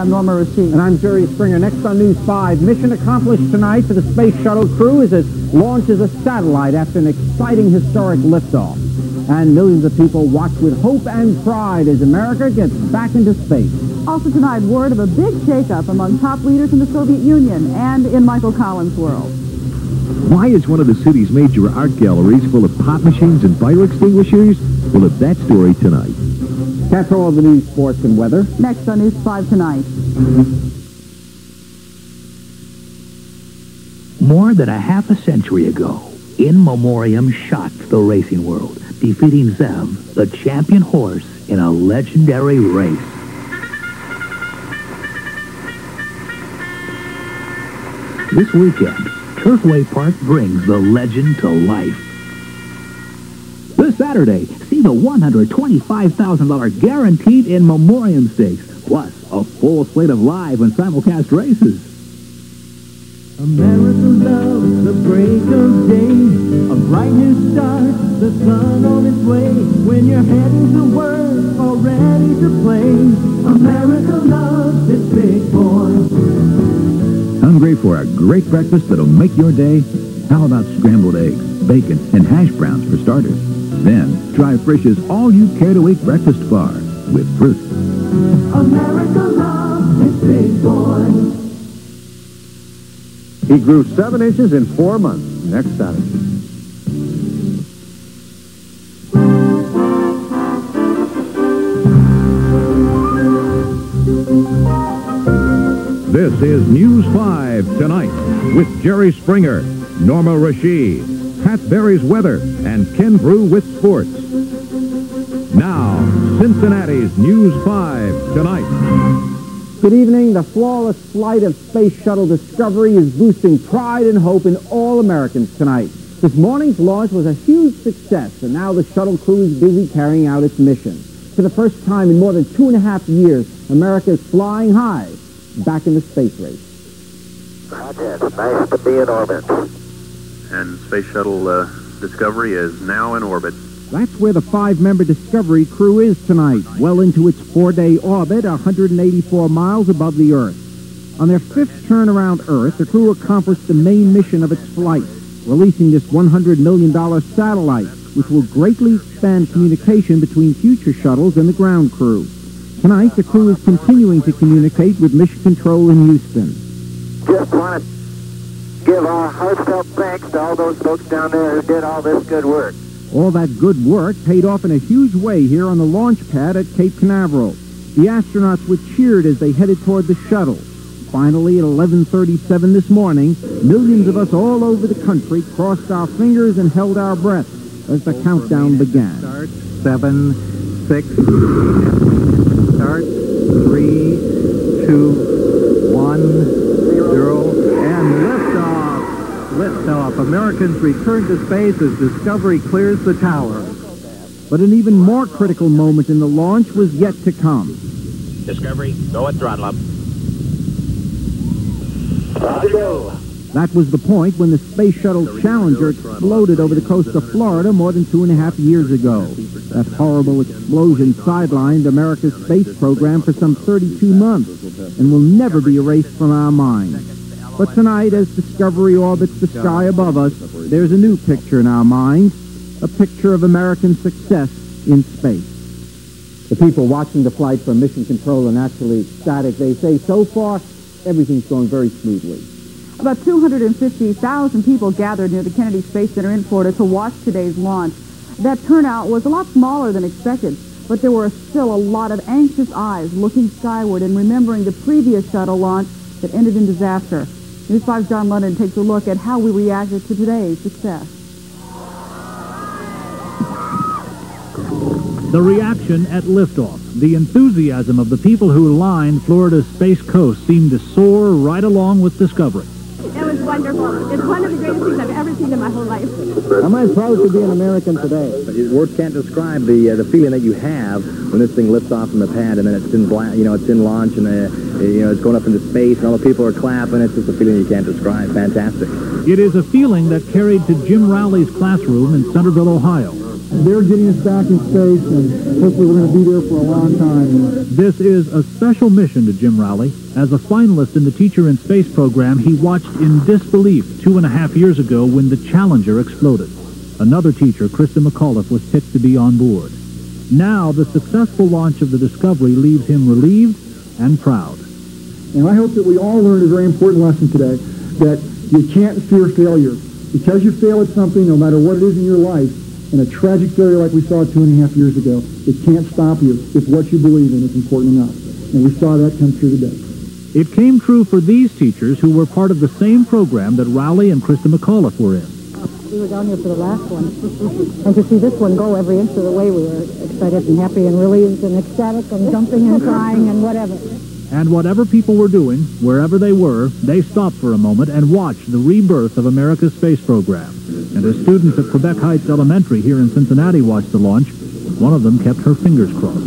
I'm Norma, Rashid. And I'm Jerry Springer. Next on News 5, mission accomplished tonight for the Space Shuttle crew as it launches a satellite after an exciting historic liftoff. And millions of people watch with hope and pride as America gets back into space. Also tonight, word of a big shakeup among top leaders in the Soviet Union and in Michael Collins' world. Why is one of the city's major art galleries full of pop machines and fire extinguishers? We'll have that story tonight. That's all of the news, sports, and weather. Next on News 5 tonight. More than a half a century ago, In Memoriam shocked the racing world, defeating Zev, the champion horse, in a legendary race. This weekend, Turfway Park brings the legend to life. This Saturday, see the $125,000 guaranteed In Memoriam Stakes, plus a full slate of live and simulcast races. America loves the break of day, a bright new start, the sun on its way, when you're heading to work or ready to play. America loves its big boy. Hungry for a great breakfast that'll make your day? How about scrambled eggs, bacon, and hash browns for starters? Then, try Frisch's all-you-care-to-eat breakfast bar with fruit. America loves its big boy. He grew 7 inches in 4 months next Saturday. This is News 5 tonight with Jerry Springer, Norma Rashid, Pat Berry's weather, and Ken Brew with sports. Now, Cincinnati's News 5 tonight. Good evening. The flawless flight of Space Shuttle Discovery is boosting pride and hope in all Americans tonight. This morning's launch was a huge success, and now the shuttle crew is busy carrying out its mission. For the first time in more than 2.5 years, America is flying high, back in the space race. Roger, it's nice to be in orbit. And Space Shuttle Discovery is now in orbit. That's where the 5-member Discovery crew is tonight, well into its 4-day orbit, 184 miles above the Earth. On their 5th turn around Earth, the crew accomplished the main mission of its flight, releasing this $100 million satellite, which will greatly expand communication between future shuttles and the ground crew. Tonight, the crew is continuing to communicate with Mission Control in Houston. Just want to give our heartfelt thanks to all those folks down there who did all this good work. All that good work paid off in a huge way here on the launch pad at Cape Canaveral. The astronauts were cheered as they headed toward the shuttle. Finally, at 11:37 this morning, millions of us all over the country crossed our fingers and held our breath as the countdown began. Start 7, 6, start 3, 2, 1, 0, and liftoff. Liftoff. Americans return to space as Discovery clears the tower. But an even more critical moment in the launch was yet to come. Discovery, go at throttle up. That was the point when the Space Shuttle Challenger exploded over the coast of Florida more than 2.5 years ago. That horrible explosion sidelined America's space program for some 32 months and will never be erased from our minds. But tonight, as Discovery orbits the sky above us, there's a new picture in our minds, a picture of American success in space. The people watching the flight from Mission Control are naturally ecstatic. They say, so far, everything's going very smoothly. About 250,000 people gathered near the Kennedy Space Center in Florida to watch today's launch. That turnout was a lot smaller than expected, but there were still a lot of anxious eyes looking skyward and remembering the previous shuttle launch that ended in disaster. News 5's John London takes a look at how we reacted to today's success. The reaction at liftoff. The enthusiasm of the people who lined Florida's space coast seemed to soar right along with Discovery. It was wonderful. It's one of the greatest things I've ever seen in my whole life. Am I proud to be an American today? Words can't describe the feeling that you have when this thing lifts off from the pad and then it's in it's in launch and it's going up into space and all the people are clapping. It's just a feeling you can't describe. Fantastic. It is a feeling that carried to Jim Rowley's classroom in Centerville, Ohio. They're getting us back in space, and hopefully we're going to be there for a long time. This is a special mission to Jim Rowley. As a finalist in the Teacher in Space program, he watched in disbelief 2.5 years ago when the Challenger exploded. Another teacher, Krista McAuliffe, was picked to be on board. Now, the successful launch of the Discovery leaves him relieved and proud. And I hope that we all learned a very important lesson today, that you can't fear failure. Because you fail at something, no matter what it is in your life, and a tragic failure like we saw 2.5 years ago, it can't stop you if what you believe in is important enough. And we saw that come true today. It came true for these teachers who were part of the same program that Rowley and Krista McAuliffe were in. We were down here for the last one. And to see this one go every inch of the way, we were excited and happy and relieved and ecstatic and jumping and crying and whatever. And whatever people were doing, wherever they were, they stopped for a moment and watched the rebirth of America's space program. And as students at Quebec Heights Elementary here in Cincinnati watched the launch, one of them kept her fingers crossed.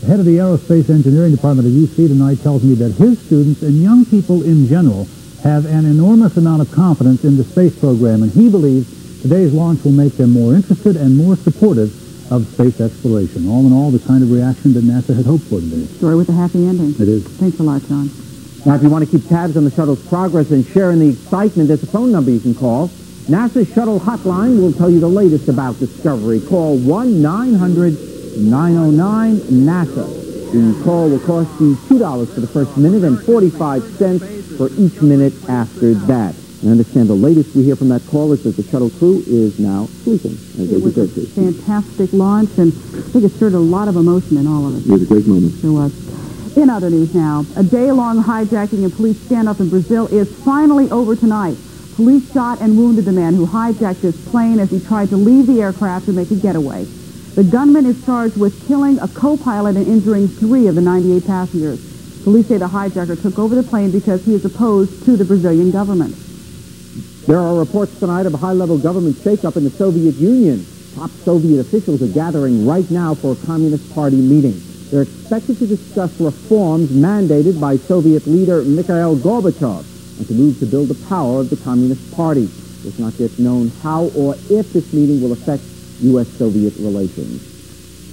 The head of the Aerospace Engineering Department at UC tonight tells me that his students and young people in general have an enormous amount of confidence in the space program, and he believes today's launch will make them more interested and more supportive of space exploration. All in all, the kind of reaction that NASA had hoped for today. Story with a happy ending. It is. Thanks a lot, John. Now, if you want to keep tabs on the shuttle's progress and share in the excitement, there's a phone number you can call. NASA's shuttle hotline will tell you the latest about Discovery. Call 1-900-909-NASA. The call will cost you $2 for the first minute and 45 cents for each minute after that. I understand the latest we hear from that call is that the shuttle crew is now sleeping. It was a fantastic launch, and I think it stirred a lot of emotion in all of us. It was a great moment. Sure was. In other news now, a day-long hijacking and police standoff in Brazil is finally over tonight. Police shot and wounded the man who hijacked his plane as he tried to leave the aircraft to make a getaway. The gunman is charged with killing a co-pilot and injuring 3 of the 98 passengers. Police say the hijacker took over the plane because he is opposed to the Brazilian government. There are reports tonight of a high-level government shakeup in the Soviet Union. Top Soviet officials are gathering right now for a Communist Party meeting. They're expected to discuss reforms mandated by Soviet leader Mikhail Gorbachev and to move to build the power of the Communist Party. It's not yet known how or if this meeting will affect U.S.-Soviet relations.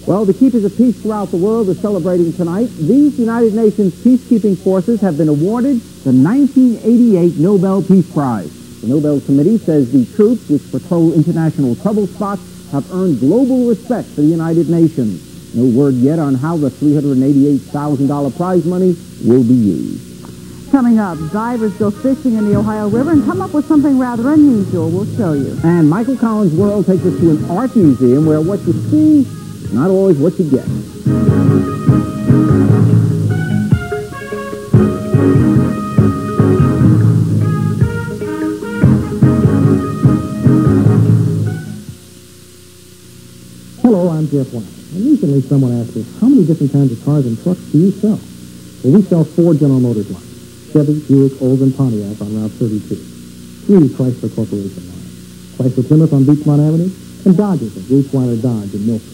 Well, the Keepers of Peace throughout the world are celebrating tonight. These United Nations peacekeeping forces have been awarded the 1988 Nobel Peace Prize. The Nobel Committee says the troops which patrol international trouble spots have earned global respect for the United Nations. No word yet on how the $388,000 prize money will be used. Coming up, divers go fishing in the Ohio River and come up with something rather unusual. We'll show you. And Michael Collins' World takes us to an art museum where what you see is not always what you get. Hello, I'm Jeff White. And recently someone asked me, how many different kinds of cars and trucks do you sell? Well, we sell 4 General Motors lines. Chevy, Buick, Olds, and Pontiac on Route 32. 3 Chrysler Corporation lines. Chrysler Plymouth on Beachmont Avenue, and Dodges at Bruce Weiler Dodge in Milford.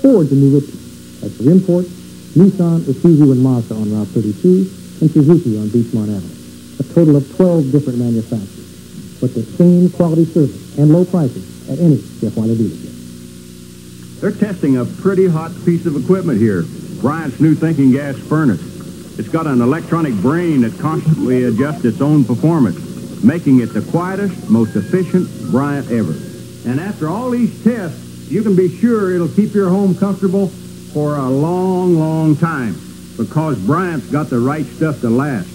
Fords in New Richmond. As for imports, Nissan, Isuzu, and Mazda on Route 32, and Suzuki on Beachmont Avenue. A total of 12 different manufacturers, but the same quality service and low prices at any Jeff Weiler dealership. They're testing a pretty hot piece of equipment here, Bryant's new thinking gas furnace. It's got an electronic brain that constantly adjusts its own performance, making it the quietest, most efficient Bryant ever. And after all these tests, you can be sure it'll keep your home comfortable for a long, long time, because Bryant's got the right stuff to last.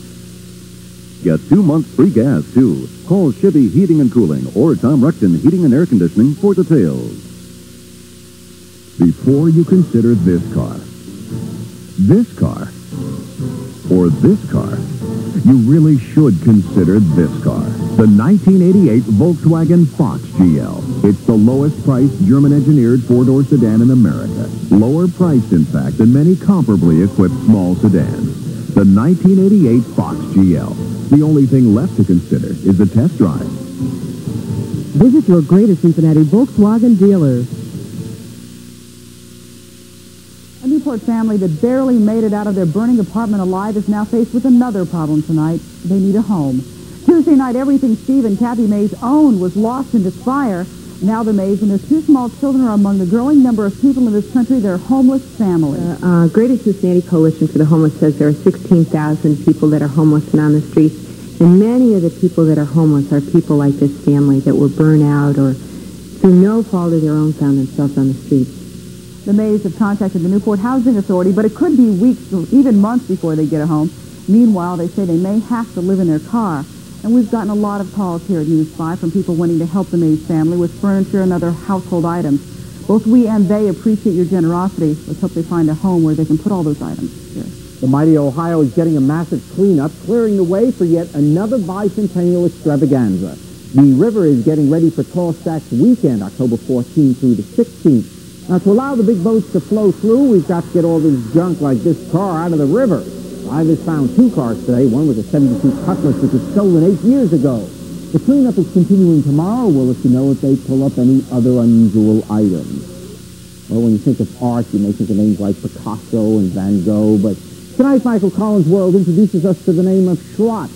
Get 2 months free gas, too. Call Chevy Heating and Cooling or Tom Ruxton Heating and Air Conditioning for details. Before you consider this car, or this car, you really should consider this car. The 1988 Volkswagen Fox GL. It's the lowest priced German-engineered 4-door sedan in America. Lower priced, in fact, than many comparably equipped small sedans. The 1988 Fox GL. The only thing left to consider is a test drive. Visit your greater Cincinnati Volkswagen dealer. A Newport family that barely made it out of their burning apartment alive is now faced with another problem tonight. They need a home. Tuesday night, everything Steve and Kathy Mays owned was lost in this fire. Now the Mays and their two small children are among the growing number of people in this country that are homeless families. Greater Cincinnati Coalition for the Homeless says there are 16,000 people that are homeless and on the streets. And many of the people that are homeless are people like this family that were burned out or, through no fault of their own, found themselves on the streets. The Mays have contacted the Newport Housing Authority, but it could be weeks or even months before they get a home. Meanwhile, they say they may have to live in their car. And we've gotten a lot of calls here at News 5 from people wanting to help the Mays family with furniture and other household items. Both we and they appreciate your generosity. Let's hope they find a home where they can put all those items here. The mighty Ohio is getting a massive cleanup, clearing the way for yet another bicentennial extravaganza. The river is getting ready for Tall Stacks weekend, October 14th through the 16th. Now, to allow the big boats to flow through, we've got to get all this junk like this car out of the river. Divers found two cars today. One was a 72 Cutlass, which was stolen 8 years ago. The cleanup is continuing tomorrow. We'll let you know if they pull up any other unusual items. Well, when you think of art, you may think of names like Picasso and Van Gogh, but tonight, Michael Collins' World introduces us to the name of Schrott,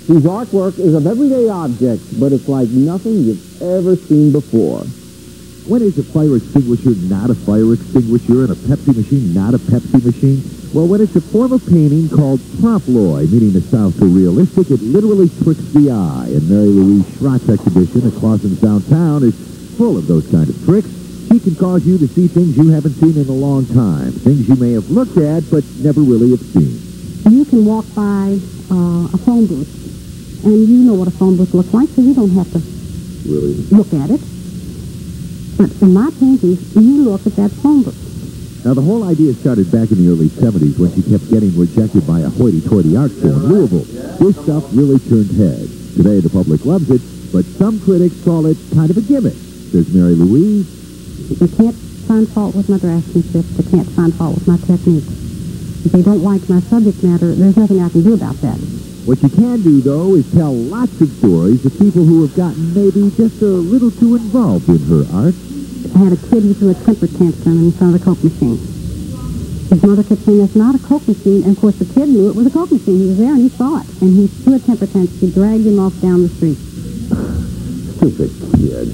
whose artwork is of everyday objects, but it's like nothing you've ever seen before. When is a fire extinguisher not a fire extinguisher and a Pepsi machine not a Pepsi machine? Well, when it's a form of painting called promploy, meaning the South for realistic, it literally tricks the eye. And Mary Louise Schrott's exhibition at Clausen's downtown is full of those kind of tricks. She can cause you to see things you haven't seen in a long time, things you may have looked at but never really have seen. You can walk by a phone booth, and you know what a phone booth looks like, so you don't have to really look at it. But in my paintings, you look at that phone booth. Now, the whole idea started back in the early 70s when she kept getting rejected by a hoity-toity art store in Louisville. This stuff really turned heads. Today, the public loves it, but some critics call it kind of a gimmick. There's Mary Louise. They can't find fault with my draftsmanship. They can't find fault with my technique. If they don't like my subject matter, there's nothing I can do about that. What you can do, though, is tell lots of stories of people who have gotten maybe just a little too involved in her art. I had a kid who threw a temper tantrum in front of the Coke machine. His mother kept saying, "That's not a Coke machine." And, of course, the kid knew it was a Coke machine. He was there, and he saw it. And he threw a temper tantrum. She dragged him off down the street. Stupid kid.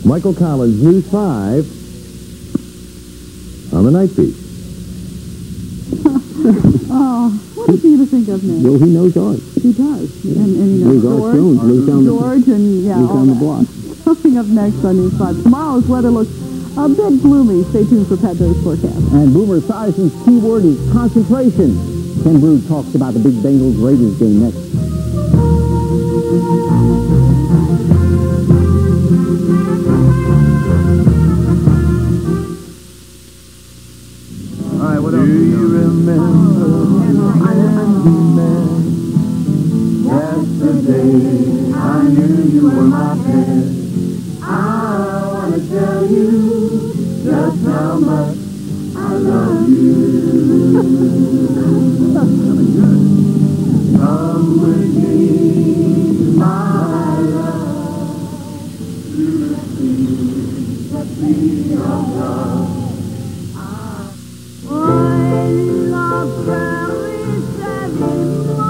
Michael Collins, News 5, on the night beat. Oh, what does he even think of me? Well, he knows art. He does. And he knows George and, yeah, lives all down the that. block. Coming up next on News 5. Tomorrow's weather looks a bit gloomy. Stay tuned for Pat Day's forecast. And Boomer Esiason's keyword is concentration. Ken Brood talks about the big Bengals-Raiders game next. All right, what else? Do you remember when we met? Yesterday, I knew you were my pet. I want to tell you just how much I love you. Come with me, my love, to the sea of love.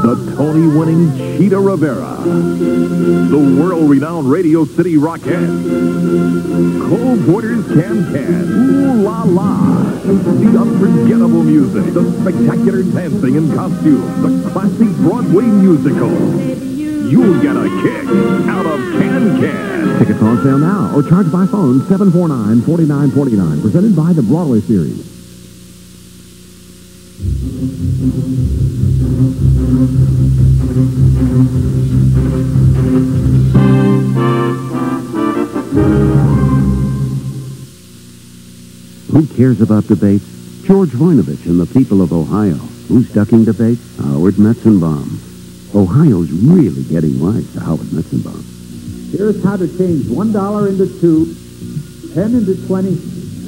The Tony-winning Cheetah Rivera, the world-renowned Radio City Rockette, Cole Porter's Can-Can, Ooh La La, the unforgettable music, the spectacular dancing and costumes, the classic Broadway musical. You'll get a kick out of Can-Can. Tickets on sale now or charge by phone 749-4949. Presented by the Broadway series. Who cares about debates? George Voinovich and the people of Ohio. Who's ducking debates? Howard Metzenbaum. Ohio's really getting wise to Howard Metzenbaum. Here's how to change $1 into $2, 10 into 20,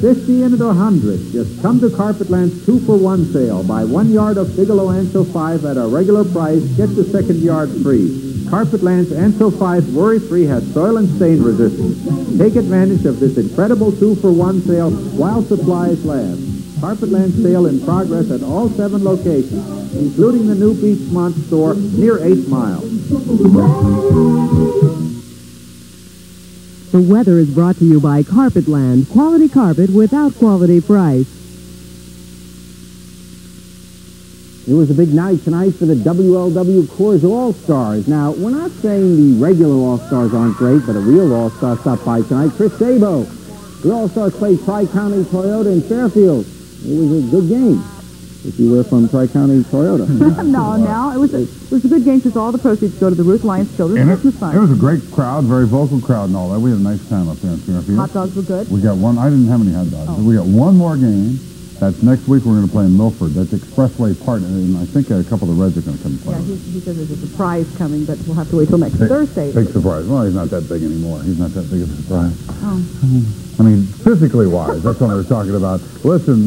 50 into 100. Just come to Carpetland's 2-for-1 sale. Buy 1 yard of Bigelow Anso 5 at a regular price. Get the second yard free. Carpetland's Anso 5 worry-free has soil and stain resistance. Take advantage of this incredible 2-for-1 sale while supplies last. Carpetland sale in progress at all 7 locations, including the new Beachmont store near 8 Mile. The weather is brought to you by Carpetland. Quality carpet without quality price. It was a big night tonight for the WLW Coors All-Stars. Now, we're not saying the regular All-Stars aren't great, but a real All-Star stopped by tonight, Chris Sabo. The All-Stars played Tri-County Toyota in Fairfield. It was a good game. If you were from Tri-County Toyota. No, it was a good game since all the proceeds go to the Ruth Lyons Children's Christmas Fund. It was a great crowd, very vocal crowd and all that. We had a nice time up there in Fairfield. Hot dogs were good. We got one. I didn't have any hot dogs. We got one more game. That's next week. We're going to play in Milford. That's Expressway Park, and I think a couple of the Reds are going to come play. Yeah, he says there's a surprise coming, but we'll have to wait till next Thursday. Big surprise. Well, he's not that big anymore. He's not that big of a surprise. Oh. I mean, physically wise, that's what I was talking about. Listen,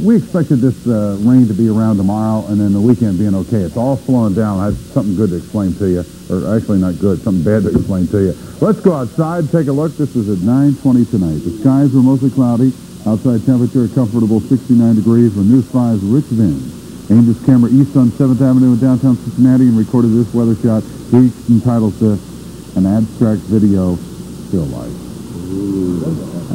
we expected this rain to be around tomorrow, and then the weekend being okay. It's all slowing down. I have something good to explain to you, or actually not good, something bad to explain to you. Let's go outside, take a look. This is at 9:20 tonight. The skies were mostly cloudy. Outside temperature a comfortable 69 degrees with News 5's Rich Vins. Aimed his camera east on 7th Avenue in downtown Cincinnati and recorded this weather shot. He entitles this an abstract video still life.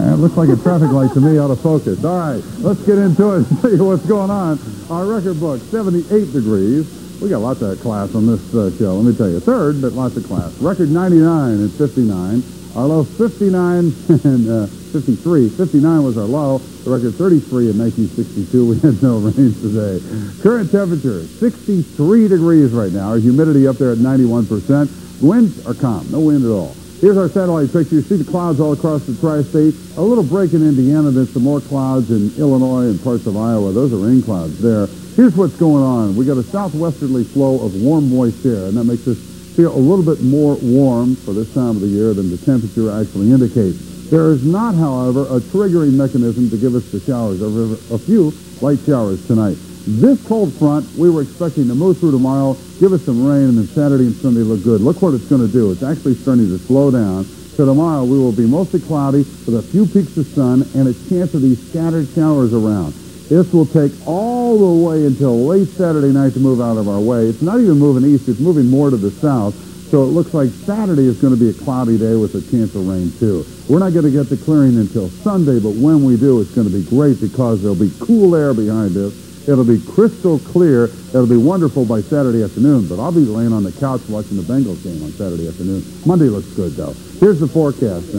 It looks like a traffic light to me out of focus. All right, let's get into it and tell you what's going on. Our record book, 78 degrees. We got lots of class on this show. Let me tell you, third, but lots of class. Record 99 and 59. Our low 59 and 53. 59 was our low. The record 33 in 1962. We had no rain today. Current temperature, 63 degrees right now. Our humidity up there at 91%. Winds are calm. No wind at all. Here's our satellite picture. You see the clouds all across the tri-state. A little break in Indiana. There's some more clouds in Illinois and parts of Iowa. Those are rain clouds there. Here's what's going on. We got a southwesterly flow of warm, moist air, and that makes us feel a little bit more warm for this time of the year than the temperature actually indicates. There is not, however, a triggering mechanism to give us the showers. There are a few light showers tonight. This cold front, we were expecting to move through tomorrow, give us some rain, and then Saturday and Sunday look good. Look what it's going to do. It's actually starting to slow down. So tomorrow we will be mostly cloudy with a few peaks of sun and a chance of these scattered showers around. This will take all the way until late Saturday night to move out of our way. It's not even moving east. It's moving more to the south. So it looks like Saturday is going to be a cloudy day with a chance of rain, too. We're not going to get the clearing until Sunday, but when we do, it's going to be great because there'll be cool air behind us. It'll be crystal clear. It'll be wonderful by Saturday afternoon, but I'll be laying on the couch watching the Bengals game on Saturday afternoon. Monday looks good, though. Here's the forecast.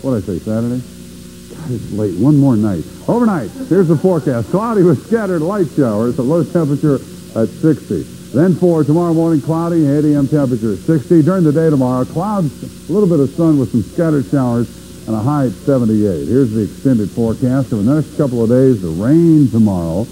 What did I say, Saturday? God, it's late. One more night. Overnight, here's the forecast. Cloudy with scattered light showers, a low temperature at 60. Then for tomorrow morning, cloudy, 8 a.m. temperature at 60. During the day tomorrow, clouds, a little bit of sun with some scattered showers, and a high at 78. Here's the extended forecast. For the next couple of days, the rain tomorrow,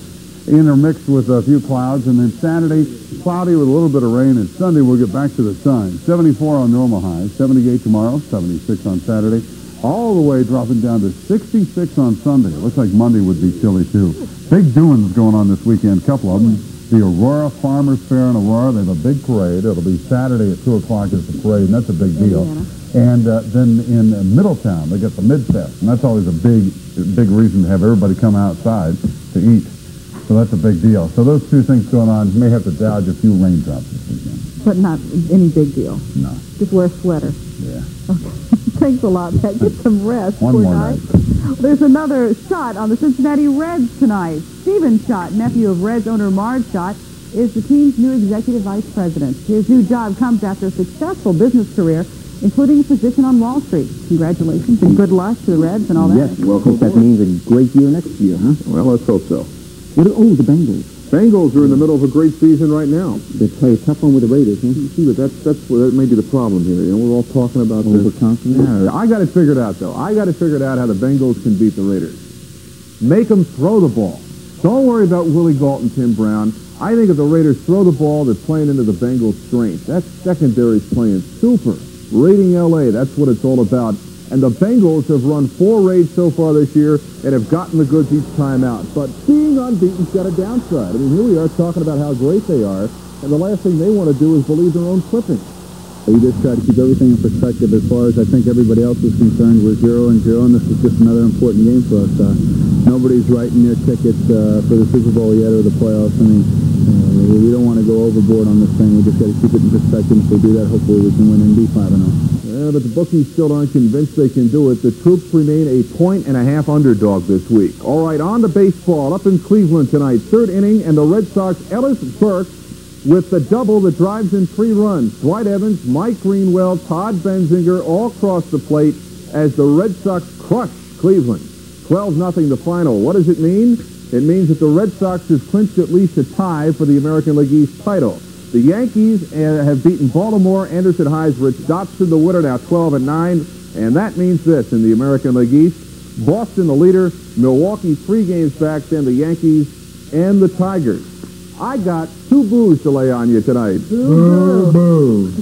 intermixed with a few clouds, and then Saturday, cloudy with a little bit of rain, and Sunday we'll get back to the sun. 74 on normal highs, 78 tomorrow, 76 on Saturday, all the way dropping down to 66 on Sunday. It looks like Monday would be chilly, too. Big doings going on this weekend, a couple of them. The Aurora Farmers Fair in Aurora, they have a big parade. It'll be Saturday at 2 o'clock is the parade, and that's a big deal. And then in Middletown, they got the Midfest, and that's always a big reason to have everybody come outside to eat. So that's a big deal. So those two things going on. You may have to dodge a few raindrops this weekend. But not any big deal. No. Just wear a sweater. Yeah. Okay. Thanks a lot, Pat. Get some rest. One more night. There's another shot on the Cincinnati Reds tonight. Steven Schott, nephew of Reds owner Marge Schott, is the team's new executive vice president. His new job comes after a successful business career, including a position on Wall Street. Congratulations and good luck to the Reds and all that. Yes, well, hope that means a great year next year, huh? Well, let's hope so. The Bengals. Bengals are in the middle of a great season right now. They play a tough one with the Raiders, huh? See, but that may be the problem here. You know, we're all talking about overconfident. I got it figured out, though. I got it figured out how the Bengals can beat the Raiders. Make them throw the ball. Don't worry about Willie Galton, Tim Brown. I think if the Raiders throw the ball, they're playing into the Bengals' strength. That secondary's playing super. Raiding L.A., that's what it's all about. And the Bengals have run 4 raids so far this year and have gotten the goods each time out. But being unbeaten's got a downside. I mean, here we are talking about how great they are, and the last thing they want to do is believe their own clippings. We just try to keep everything in perspective. As far as I think everybody else is concerned, we're 0-0, and this is just another important game for us. Nobody's writing their tickets for the Super Bowl yet or the playoffs. I mean, we don't want to go overboard on this thing. We just got to keep it in perspective. If we do that, hopefully we can win and be 5-0. Yeah, but the bookies still aren't convinced they can do it. The Troops remain a 1.5-point underdog this week. All right, on to baseball. Up in Cleveland tonight, 3rd inning, and the Red Sox, Ellis Burke, with the double that drives in 3 runs. Dwight Evans, Mike Greenwell, Todd Benzinger all cross the plate as the Red Sox crush Cleveland. 12-0 the final. What does it mean? It means that the Red Sox have clinched at least a tie for the American League East title. The Yankees have beaten Baltimore, Anderson High's Rich Dotson, the winner, now 12-9. And that means this in the American League East. Boston, the leader. Milwaukee, 3 games back, then the Yankees and the Tigers. I got 2 boos to lay on you tonight. Boo.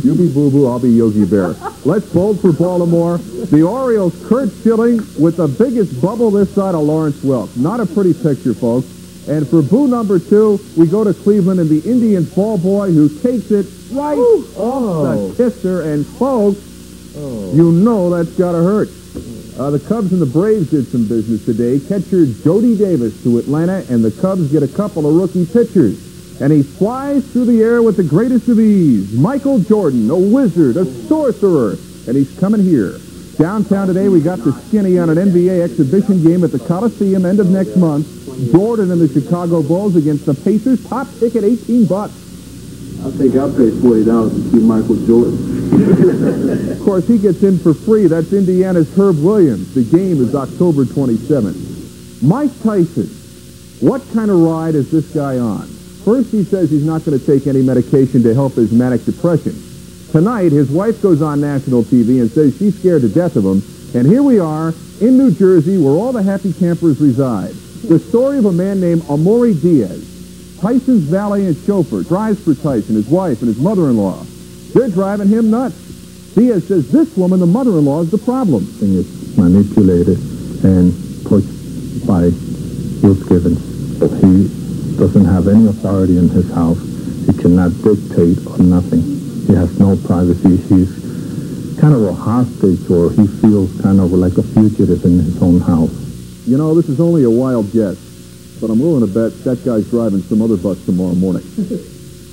You be Boo-Boo, I'll be Yogi Bear. Let's bolt for Baltimore. The Orioles, Kurt Schilling with the biggest bubble this side of Lawrence Welk. Not a pretty picture, folks. And for boo number 2, we go to Cleveland and the Indians ball boy who takes it right off the kisser. And folks, you know that's got to hurt. The Cubs and the Braves did some business today. Catcher Jody Davis to Atlanta, and the Cubs get a couple of rookie pitchers. And he flies through the air with the greatest of ease. Michael Jordan, a wizard, a sorcerer, and he's coming here. Downtown today, we got the skinny on an NBA exhibition game at the Coliseum end of next month. Jordan and the Chicago Bulls against the Pacers. Top ticket, $18. I think I'll pay $40 to see Michael Jordan. Of course, he gets in for free. That's Indiana's Herb Williams. The game is October 27th. Mike Tyson, what kind of ride is this guy on? First, he says he's not going to take any medication to help his manic depression. Tonight, his wife goes on national TV and says she's scared to death of him. And here we are in New Jersey, where all the happy campers reside. The story of a man named Amaury Diaz. Tyson's valet and chauffeur drives for Tyson, his wife, and his mother-in-law. They're driving him nuts. Diaz says this woman, the mother-in-law, is the problem. Thing is manipulated and pushed by Bruce Givens. He doesn't have any authority in his house. He cannot dictate or nothing. He has no privacy. He's kind of a hostage, or he feels kind of like a fugitive in his own house. You know, this is only a wild guess, but I'm willing to bet that guy's driving some other bus tomorrow morning.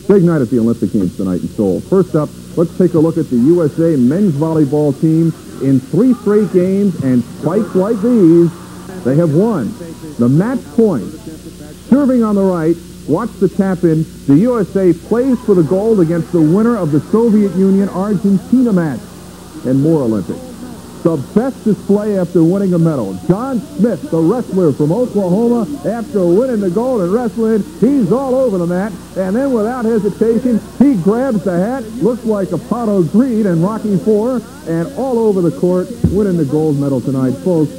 Big night at the Olympic Games tonight in Seoul. First up, let's take a look at the USA men's volleyball team in 3 straight games, and spikes like these, they have won. The match point. Serving on the right, watch the tap-in. The USA plays for the gold against the winner of the Soviet Union-Argentina match. And more Olympics. The best display after winning a medal. John Smith, the wrestler from Oklahoma, after winning the gold in wrestling, he's all over the mat. And then without hesitation, he grabs the hat, looks like Apollo Creed in Rocky IV, and all over the court, winning the gold medal tonight. Folks,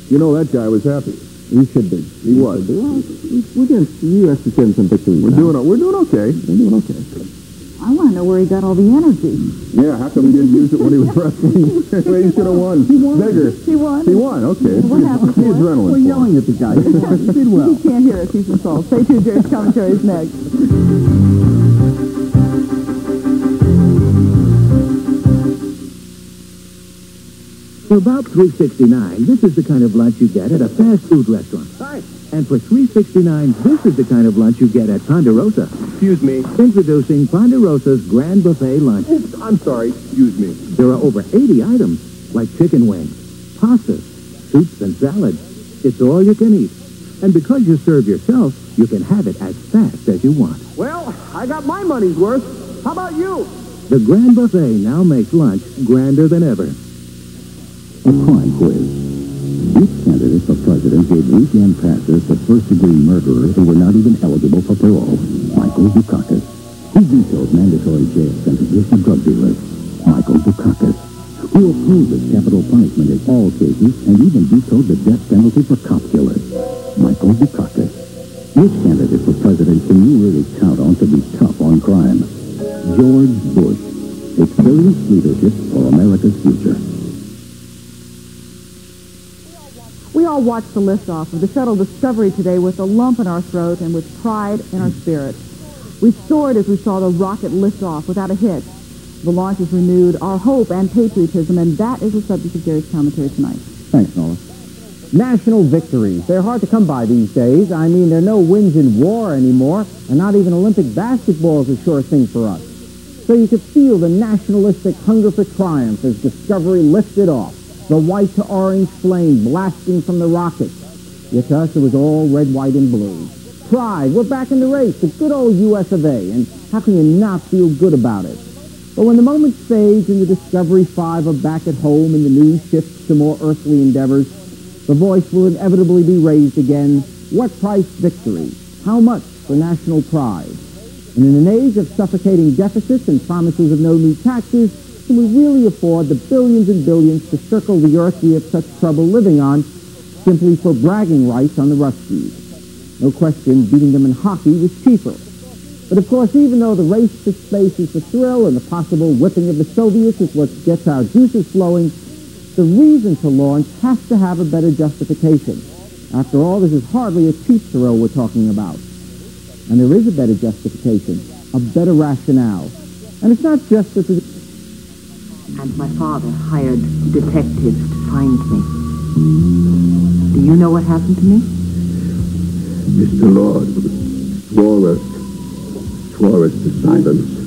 you know that guy was happy. He should be. He was. Well, the U.S. is getting some victories. We're doing okay. We're doing okay. I want to know where he got all the energy. Yeah, how come he didn't use it when he was wrestling? He should have won. He won. Bigger. He won. He won, okay. What happened? The adrenaline. We're yelling at the guy. He did well. He can't hear us. He's in Seoul. Stay tuned. Jerry's commentary is next. For about $3.69, this is the kind of lunch you get at a fast food restaurant. Hi. And for $3.69, this is the kind of lunch you get at Ponderosa. Excuse me. Introducing Ponderosa's Grand Buffet Lunch. I'm sorry. Excuse me. There are over 80 items, like chicken wings, pastas, soups, and salads. It's all you can eat. And because you serve yourself, you can have it as fast as you want. Well, I got my money's worth. How about you? The Grand Buffet now makes lunch grander than ever. A crime quiz. Each candidate for president gave weekend passes to first-degree murderers who were not even eligible for parole. Michael Dukakis. He vetoed mandatory jail sentences for drug dealers. Michael Dukakis. Who opposes capital punishment in all cases and even vetoed the death penalty for cop killers. Michael Dukakis. Which candidate for president can you really count on to be tough on crime? George Bush. Experienced leadership for America's future. all watched the liftoff of the shuttle Discovery today with a lump in our throat and with pride in our spirit. We soared as we saw the rocket lift off without a hitch. The launch has renewed our hope and patriotism, and that is the subject of Gary's commentary tonight. Thanks, Norma. National victories. They're hard to come by these days. I mean, there are no wins in war anymore, and not even Olympic basketball is a sure thing for us. So you could feel the nationalistic hunger for triumph as Discovery lifted off, the white to orange flame blasting from the rocket. Yet to us, it was all red, white, and blue. Pride, we're back in the race, the good old U.S. of A., and how can you not feel good about it? But when the moment fades and the Discovery 5 are back at home and the news shifts to more earthly endeavors, the voice will inevitably be raised again. What price victory? How much for national pride? And in an age of suffocating deficits and promises of no new taxes, can we really afford the billions and billions to circle the earth we have such trouble living on simply for bragging rights on the Ruskies? No question, beating them in hockey was cheaper. But of course, even though the race to space is the thrill and the possible whipping of the Soviets is what gets our juices flowing, the reason to launch has to have a better justification. After all, this is hardly a cheap thrill we're talking about. And there is a better justification, a better rationale. And it's not just that the... And my father hired detectives to find me. Do you know what happened to me? Mr. Lord swore us to silence.